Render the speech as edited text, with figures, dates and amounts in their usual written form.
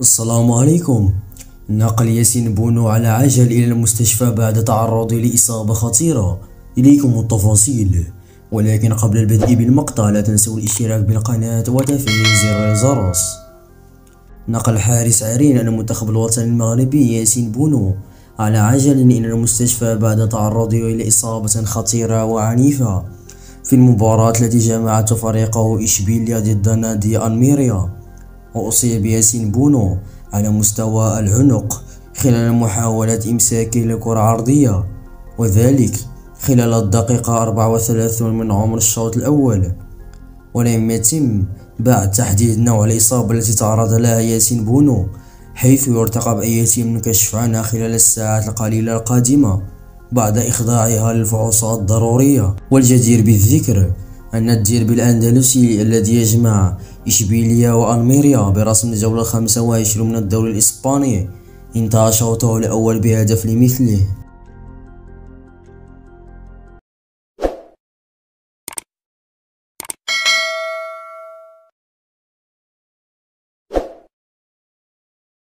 السلام عليكم. نقل ياسين بونو على عجل إلى المستشفى بعد تعرضه لإصابة خطيرة. إليكم التفاصيل، ولكن قبل البدء بالمقطع لا تنسوا الاشتراك بالقناة وتفعيل زر الجرس. نقل حارس عرين المنتخب الوطني المغربي ياسين بونو على عجل إلى المستشفى بعد تعرضه إلى إصابة خطيرة وعنيفة في المباراة التي جمعت فريقه إشبيليا ضد نادي ألميريا. وأصيب ياسين بونو على مستوى العنق خلال محاولة إمساكه لكرة عرضية، وذلك خلال الدقيقة 34 من عمر الشوط الأول. ولم يتم بعد تحديد نوع الإصابة التي تعرض لها ياسين بونو، حيث يرتقب أن يتم الكشف عنها خلال الساعات القليلة القادمة بعد إخضاعها للفحوصات الضرورية. والجدير بالذكر أن الديربي الأندلسي الذي يجمع إشبيليا وألميريا برسم الجولة 25 من الدوري الإسباني انتهى شوطه الأول بهدف لمثله.